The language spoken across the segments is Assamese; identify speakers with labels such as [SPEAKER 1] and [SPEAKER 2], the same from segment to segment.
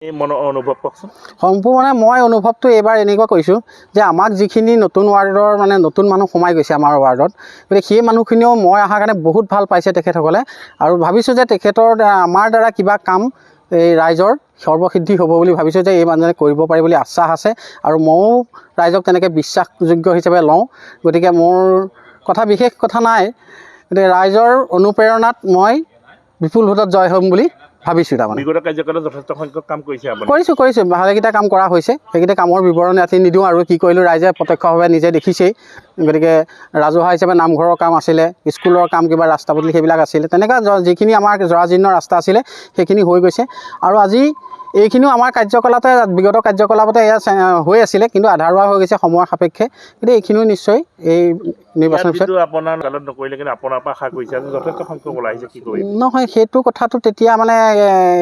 [SPEAKER 1] এই মনৰ অনুভৱ কওকচোন।
[SPEAKER 2] সম্পূৰ্ণ মই অনুভৱটো এইবাৰ এনেকুৱা কৰিছোঁ যে আমাক যিখিনি নতুন ৱাৰ্ডৰ নতুন মানুহ সোমাই গৈছে আমাৰ ৱাৰ্ডত, গতিকে সেই মানুহখিনিও মই অহাৰ কাৰণে বহুত ভাল পাইছে তেখেতসকলে, আৰু ভাবিছোঁ যে তেখেতৰ আমাৰ দ্বাৰা কিবা কাম এই ৰাইজৰ সৰ্বসিদ্ধি হ'ব বুলি ভাবিছোঁ যে এই মানুহজনে কৰিব পাৰে বুলি আশ্বাস আছে, আৰু ময়ো ৰাইজক তেনেকৈ বিশ্বাসযোগ্য হিচাপে লওঁ। গতিকে মোৰ কথা বিশেষ কথা নাই, গতিকে ৰাইজৰ অনুপ্ৰেৰণাত মই বিপুল ভোটত জয় হ'ম বুলি ভাবিছোঁ। তাৰমানে
[SPEAKER 1] বিগত কাৰ্যকালত যথেষ্ট সংখ্যক কাম কৰিছে আপুনি।
[SPEAKER 2] কৰিছোঁ ভালেকেইটা কাম কৰা হৈছে। সেইকেইটা কামৰ বিৱৰণী আজি নিদিওঁ, আৰু কি কৰিলোঁ ৰাইজে প্ৰত্যক্ষভাৱে নিজে দেখিছেই। গতিকে ৰাজহুৱা হিচাপে নামঘৰৰ কাম আছিলে, স্কুলৰ কাম, কিবা ৰাস্তা পদূলি সেইবিলাক আছিলে, তেনেকুৱা যিখিনি আমাৰ জৰাজীৰ্ণ ৰাস্তা আছিলে সেইখিনি হৈ গৈছে। আৰু আজি এইখিনিও আমাৰ কাৰ্যকলাপতে বিগত কাৰ্যকলাপতে এয়া হৈ আছিলে, কিন্তু আধাৰুৱা হৈ গৈছে সময়ৰ সাপেক্ষে। কিন্তু এইখিনিও নিশ্চয় এই নিৰ্বাচনৰ পিছত
[SPEAKER 1] আপোনাৰ কালত নকৰিলে, কিন্তু আপোনাৰ পৰা আশা কৰিছে যে যথেষ্ট সংখ্যক ওলাইছে, কি কৰিব?
[SPEAKER 2] নহয়, সেইটো কথাটো তেতিয়া মানে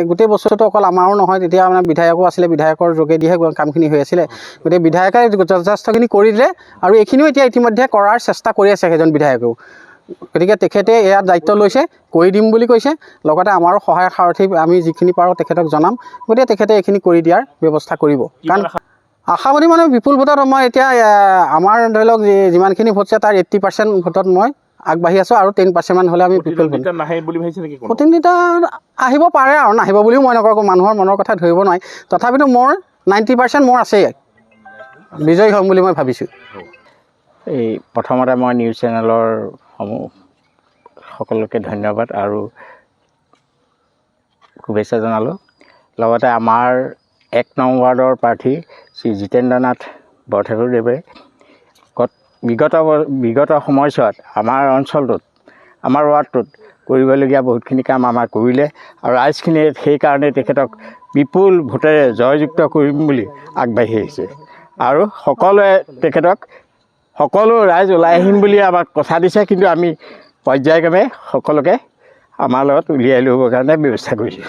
[SPEAKER 2] গোটেই বস্তুটো অকল আমাৰো নহয়, তেতিয়া মানে বিধায়কো আছিলে, বিধায়কৰ যোগেদিহে কামখিনি হৈ আছিলে। গতিকে বিধায়কে যথেষ্টখিনি কৰি দিলে, আৰু এইখিনিও এতিয়া ইতিমধ্যে কৰাৰ চেষ্টা কৰি আছে সেইজন বিধায়কেও। গতিকে তেখেতে এয়া দায়িত্ব লৈছে, কৰি দিম বুলি কৈছে, লগতে আমাৰো সহায় সাৰথি আমি যিখিনি পাৰোঁ তেখেতক জনাম। গতিকে তেখেতে এইখিনি কৰি দিয়াৰ ব্যৱস্থা কৰিব। কাৰণ আশাবাদী মানে বিপুল ভোটত মই এতিয়া আমাৰ ধৰি লওক যিমানখিনি ভোট আছে তাৰ 80% ভোটত মই আগবাঢ়ি আছোঁ, আৰু 10% হ'লে আমি বিপুল ভোট
[SPEAKER 1] নাহে বুলি ভাবিছে নেকি?
[SPEAKER 2] প্ৰতিনিধিতা আহিব পাৰে, আৰু নাহিব বুলিও মই নকওঁ, মানুহৰ মনৰ কথা ধৰিব নোৱাৰি। তথাপিতো মোৰ 90% মোৰ আছেই, বিজয়ী হ'ম বুলি মই ভাবিছোঁ।
[SPEAKER 3] এই প্ৰথমতে মই নিউজ চেনেলৰ সকলোকে ধন্যবাদ আৰু শুভেচ্ছা জনালোঁ। লগতে আমাৰ 1 নং ৱাৰ্ডৰ প্ৰাৰ্থী শ্ৰী জিতেন্দ্ৰ নাথ বৰঠাকুৰদেৱে বিগত সময়ছোৱাত আমাৰ অঞ্চলটোত, আমাৰ ৱাৰ্ডটোত কৰিবলগীয়া বহুতখিনি কাম আমাৰ কৰিলে, আৰু ৰাইজখিনিয়ে সেইকাৰণে তেখেতক বিপুল ভোটেৰে জয়যুক্ত কৰিম বুলি আগবাঢ়ি আহিছে। আৰু সকলোৱে তেখেতক সকলো ৰাইজ ওলাই আহিম বুলি আমাক কথা দিছে, কিন্তু আমি পৰ্যায়ক্ৰমে সকলোকে আমাৰ লগত উলিয়াই ল'বৰ কাৰণে ব্যৱস্থা কৰিছোঁ।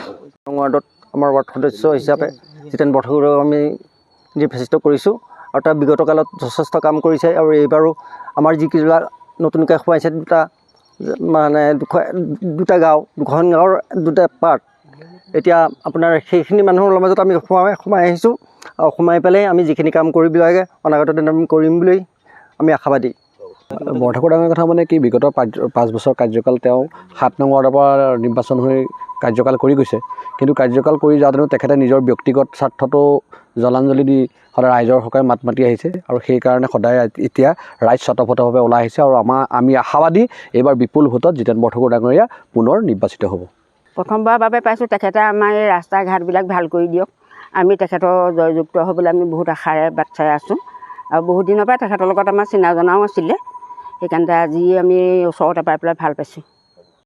[SPEAKER 4] ৱাৰ্ডত আমাৰ ৱাৰ্ড সদস্য হিচাপে জিতেন বৰঠাকুৰক আমি নিৰ্বাচিত কৰিছোঁ, আৰু তাৰ বিগত কালত যথেষ্ট কাম কৰিছে। আৰু এইবাৰো আমাৰ যিকেইটা নতুনকৈ সোমাইছে দুটা গাঁও, দুখন গাঁৱৰ দুটা পাৰ্ট, এতিয়া আপোনাৰ সেইখিনি মানুহৰ মাজত আমি সোমাই আহিছোঁ, আৰু সোমাই পেলাই আমি যিখিনি কাম কৰিব লাগে অনাগত দিনত আমি কৰিম বুলি আমি আশাবাদী।
[SPEAKER 5] বৰঠাকুৰ ডাঙৰ কথা মানে কি, বিগত 5 বছৰ কাৰ্যকাল তেওঁ 7 নং ৱাৰ্ডৰ পৰা নিৰ্বাচন হৈ কাৰ্যকাল কৰি গৈছে, কিন্তু কাৰ্যকাল কৰি যাওঁতেনো তেখেতে নিজৰ ব্যক্তিগত স্বাৰ্থটো জলাঞ্জলি দি সদায় ৰাইজৰ হকে মাত মাতি আহিছে, আৰু সেইকাৰণে সদায় এতিয়া ৰাইজ স্বতঃস্ফূৰ্তভাৱে ওলাই আহিছে, আৰু আমি আশাবাদী এইবাৰ বিপুল ভোটত জিতেন বৰঠাকুৰ ডাঙৰীয়া পুনৰ নিৰ্বাচিত হ'ব।
[SPEAKER 6] প্ৰথমবাৰৰ বাবে পাইছোঁ, তেখেতে আমাৰ এই ৰাস্তা ঘাটবিলাক ভাল কৰি দিয়ক। আমি তেখেতৰ জয়যুক্ত হ'বলৈ আমি বহুত আশাৰে বাট চাই আছোঁ, আৰু বহুত দিনৰ পৰাই তেখেতৰ লগত আমাৰ চিনা জনাও আছিলে। সেইকাৰণে আজি আমি ওচৰতে পাই পেলাই ভাল পাইছোঁ।